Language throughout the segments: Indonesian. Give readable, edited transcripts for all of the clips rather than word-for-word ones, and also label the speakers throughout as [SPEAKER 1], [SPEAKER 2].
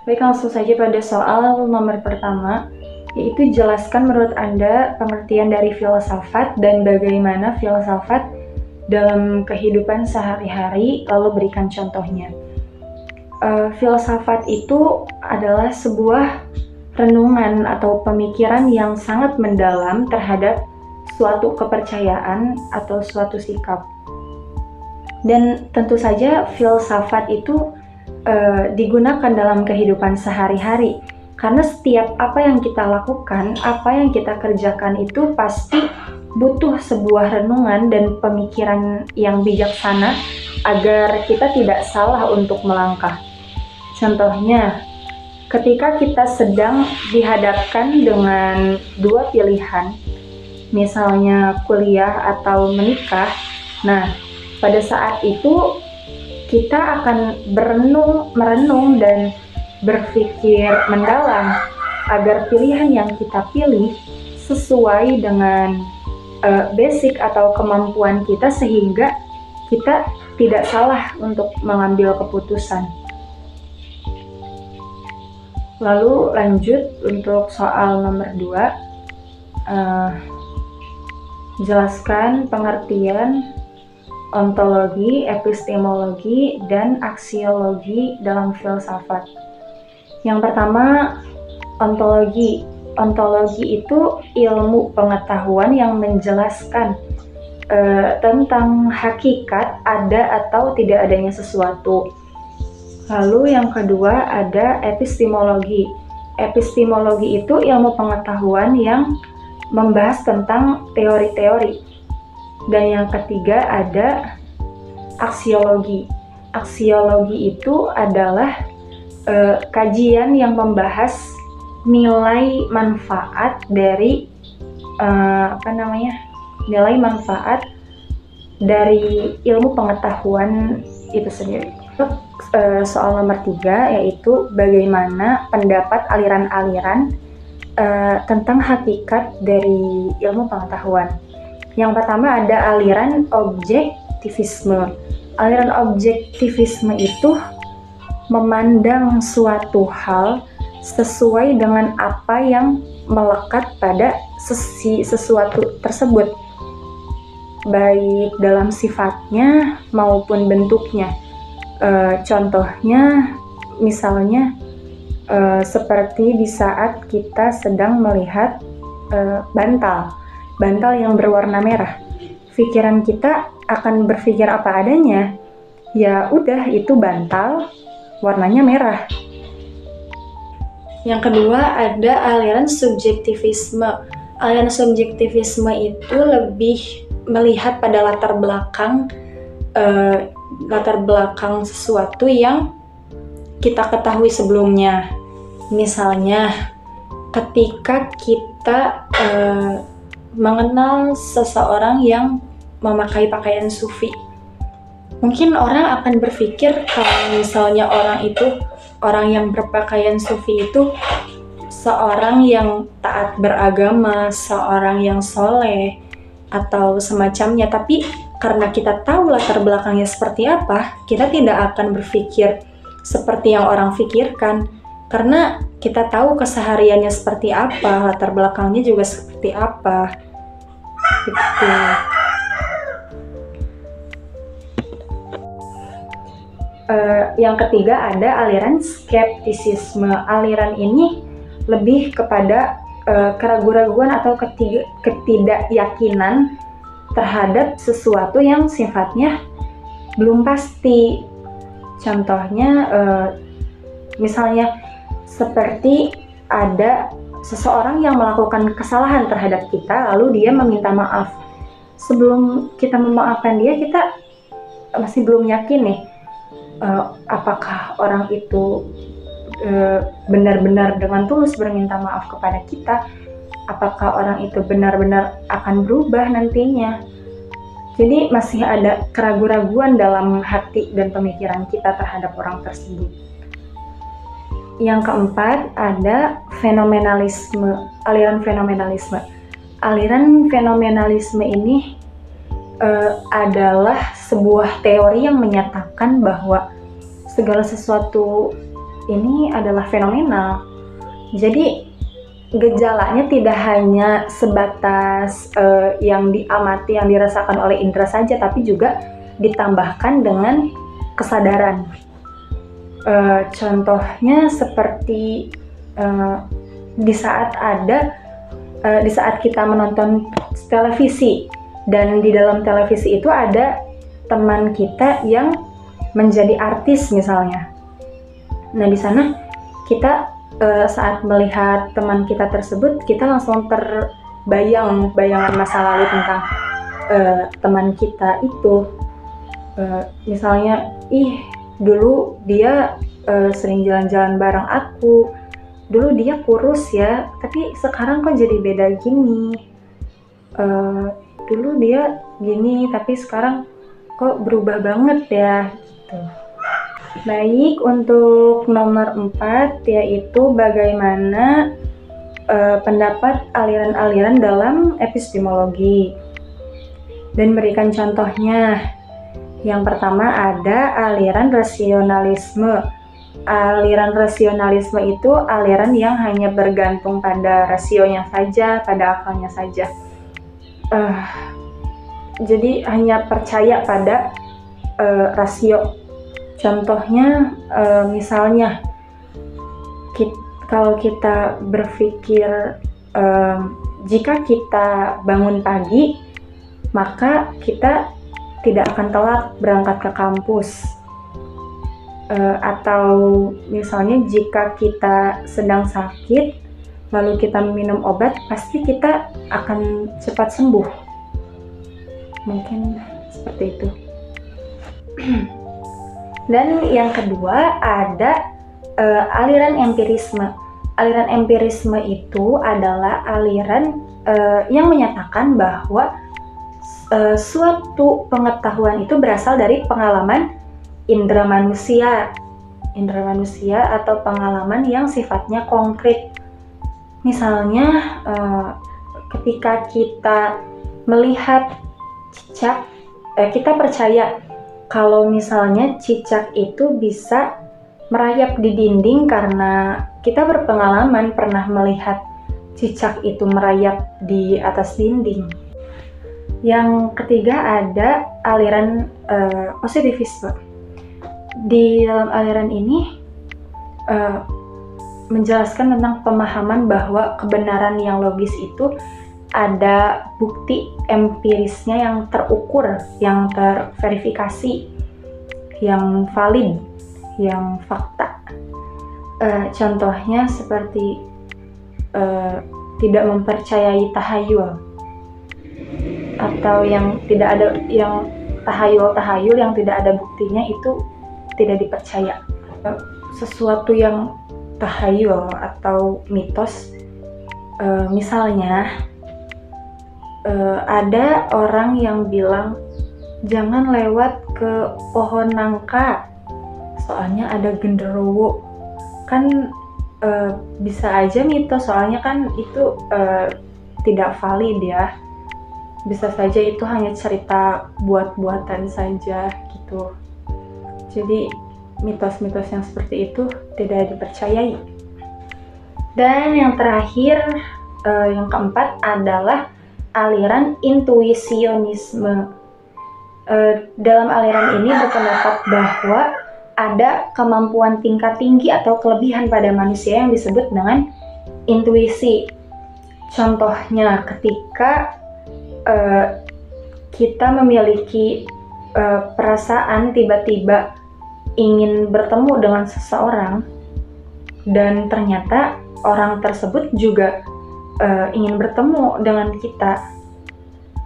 [SPEAKER 1] Baik, langsung saja pada soal nomor pertama, yaitu jelaskan menurut Anda pengertian dari filsafat dan bagaimana filsafat dalam kehidupan sehari-hari, lalu berikan contohnya. Filsafat itu adalah sebuah renungan atau pemikiran yang sangat mendalam terhadap suatu kepercayaan atau suatu sikap. Dan tentu saja filsafat itu digunakan dalam kehidupan sehari-hari, karena setiap apa yang kita lakukan, apa yang kita kerjakan itu pasti butuh sebuah renungan dan pemikiran yang bijaksana agar kita tidak salah untuk melangkah. Contohnya, ketika kita sedang dihadapkan dengan dua pilihan, misalnya kuliah atau menikah, nah pada saat itu kita akan merenung dan berpikir mendalam agar pilihan yang kita pilih sesuai dengan basic atau kemampuan kita sehingga kita tidak salah untuk mengambil keputusan. Lalu lanjut untuk soal nomor 2. Jelaskan pengertian ontologi, epistemologi, dan aksiologi dalam filsafat. Yang pertama, ontologi. Ontologi itu ilmu pengetahuan yang menjelaskan tentang hakikat ada atau tidak adanya sesuatu. Lalu yang kedua ada epistemologi. Epistemologi itu ilmu pengetahuan yang membahas tentang teori-teori. Dan yang ketiga ada aksiologi. Aksiologi itu adalah kajian yang membahas nilai manfaat dari nilai manfaat dari ilmu pengetahuan itu sendiri. Soal nomor 3 yaitu bagaimana pendapat aliran-aliran tentang hakikat dari ilmu pengetahuan. Yang pertama ada aliran objektivisme. Aliran objektivisme itu memandang suatu hal sesuai dengan apa yang melekat pada sesuatu tersebut, baik dalam sifatnya maupun bentuknya. Contohnya misalnya seperti di saat kita sedang melihat bantal yang berwarna merah, pikiran kita akan berpikir apa adanya, ya udah itu bantal warnanya merah. Yang kedua ada aliran subjektivisme. Aliran subjektivisme itu lebih melihat pada latar belakang sesuatu yang kita ketahui sebelumnya. Misalnya ketika kita mengenal seseorang yang memakai pakaian sufi, mungkin orang akan berpikir kalau misalnya orang yang berpakaian sufi itu seorang yang taat beragama, seorang yang soleh atau semacamnya. Tapi karena kita tahu latar belakangnya seperti apa, kita tidak akan berpikir seperti yang orang pikirkan, karena kita tahu kesehariannya seperti apa, latar belakangnya juga seperti apa. Gitu. Yang ketiga ada aliran skeptisisme. Aliran ini lebih kepada keraguan-raguan atau ketidakyakinan terhadap sesuatu yang sifatnya belum pasti. Contohnya misalnya seperti ada seseorang yang melakukan kesalahan terhadap kita, lalu dia meminta maaf. Sebelum kita memaafkan dia, kita masih belum yakin nih apakah orang itu benar-benar dengan tulus berminta maaf kepada kita, apakah orang itu benar-benar akan berubah nantinya. Jadi masih ada keraguan-raguan dalam hati dan pemikiran kita terhadap orang tersebut. Yang keempat ada fenomenalisme, aliran fenomenalisme. Aliran fenomenalisme ini adalah sebuah teori yang menyatakan bahwa segala sesuatu ini adalah fenomenal. Jadi gejalanya tidak hanya sebatas yang diamati, yang dirasakan oleh indera saja, tapi juga ditambahkan dengan kesadaran. Contohnya seperti di saat kita menonton televisi, dan di dalam televisi itu ada teman kita yang menjadi artis misalnya. Nah, di sana kita saat melihat teman kita tersebut, kita langsung terbayang bayangan masa lalu tentang teman kita itu. Misalnya, dulu dia sering jalan-jalan bareng aku, dulu dia kurus ya, tapi sekarang kok jadi beda gini. Dulu dia gini, tapi sekarang kok berubah banget ya, gitu. Baik, untuk nomor 4 yaitu bagaimana pendapat aliran-aliran dalam epistemologi, dan berikan contohnya. Yang pertama ada aliran rasionalisme. Aliran rasionalisme itu aliran yang hanya bergantung pada rasionya saja, pada akalnya saja. Jadi hanya percaya pada rasio. Contohnya, misalnya kalau kita berpikir jika kita bangun pagi, maka kita tidak akan telat berangkat ke kampus. Atau misalnya jika kita sedang sakit, lalu kita minum obat, pasti kita akan cepat sembuh. Mungkin seperti itu. Dan yang kedua ada aliran empirisme. Aliran empirisme itu adalah aliran yang menyatakan bahwa suatu pengetahuan itu berasal dari pengalaman indera manusia atau pengalaman yang sifatnya konkret. Misalnya ketika kita melihat cicak, kita percaya kalau misalnya cicak itu bisa merayap di dinding karena kita berpengalaman pernah melihat cicak itu merayap di atas dinding. Yang ketiga ada aliran positivisme. Di dalam aliran ini menjelaskan tentang pemahaman bahwa kebenaran yang logis itu ada bukti empirisnya yang terukur, yang terverifikasi, yang valid, yang fakta. Contohnya seperti tidak mempercayai tahayul, atau yang tidak ada, yang tahayul yang tidak ada buktinya itu tidak dipercaya. Sesuatu yang tahayul atau mitos, misalnya ada orang yang bilang jangan lewat ke pohon nangka soalnya ada genderuwo. Kan bisa aja mitos, soalnya kan itu tidak valid ya. Bisa saja itu hanya cerita buat-buatan saja gitu. Jadi mitos-mitos yang seperti itu tidak dipercayai. Dan yang terakhir, yang keempat adalah aliran intuisionisme. Dalam aliran ini berpendapat bahwa ada kemampuan tingkat tinggi atau kelebihan pada manusia yang disebut dengan intuisi. Contohnya ketika kita memiliki perasaan tiba-tiba ingin bertemu dengan seseorang, dan ternyata orang tersebut juga ingin bertemu dengan kita.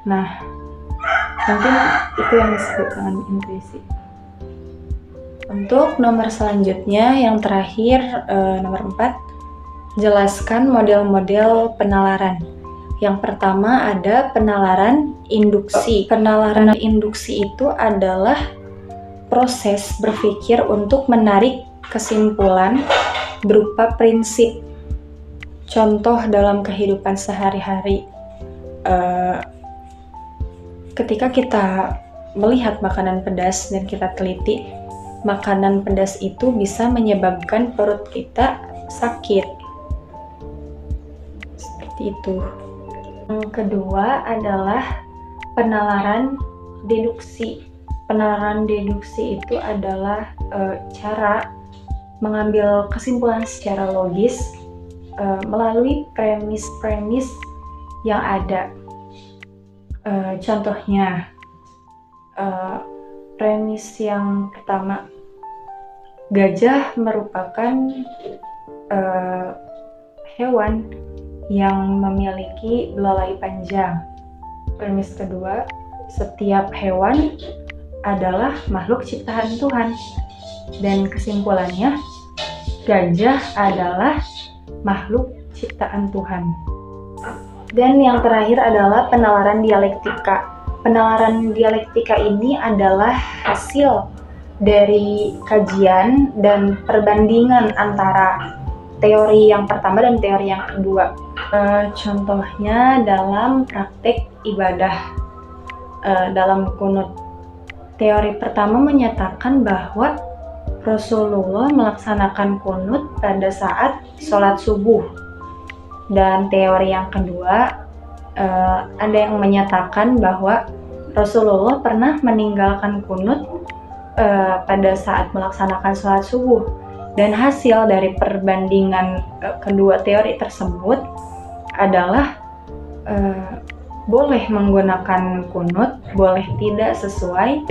[SPEAKER 1] Nah, mungkin itu yang disebut dengan intuisi. Untuk nomor selanjutnya, yang terakhir, nomor 4, jelaskan model-model penalaran. Yang pertama ada penalaran induksi. Penalaran induksi itu adalah proses berpikir untuk menarik kesimpulan berupa prinsip. Contoh dalam kehidupan sehari-hari, ketika kita melihat makanan pedas dan kita teliti, makanan pedas itu bisa menyebabkan perut kita sakit. Seperti itu. Yang kedua adalah penalaran deduksi. Penalaran deduksi itu adalah cara mengambil kesimpulan secara logis melalui premis-premis yang ada. Contohnya, premis yang pertama, gajah merupakan hewan yang memiliki belalai panjang. Premis kedua, setiap hewan adalah makhluk ciptaan Tuhan. Dan kesimpulannya, gajah adalah makhluk ciptaan Tuhan. Dan yang terakhir adalah penalaran dialektika. Penalaran dialektika ini adalah hasil dari kajian dan perbandingan antara teori yang pertama dan teori yang kedua. Contohnya dalam praktek ibadah, dalam kunut. Teori pertama menyatakan bahwa Rasulullah melaksanakan kunut pada saat sholat subuh. Dan teori yang kedua, ada yang menyatakan bahwa Rasulullah pernah meninggalkan kunut pada saat melaksanakan sholat subuh. Dan hasil dari perbandingan kedua teori tersebut adalah boleh menggunakan kunut, boleh tidak, sesuai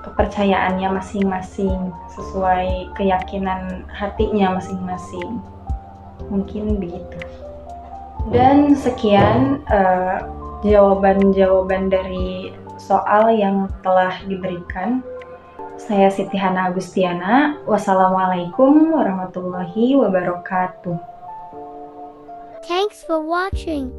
[SPEAKER 1] kepercayaannya masing-masing, sesuai keyakinan hatinya masing-masing. Mungkin begitu. Dan sekian jawaban-jawaban dari soal yang telah diberikan. Saya Siti Hana Agustiana. Wassalamualaikum warahmatullahi wabarakatuh.
[SPEAKER 2] Thanks for watching.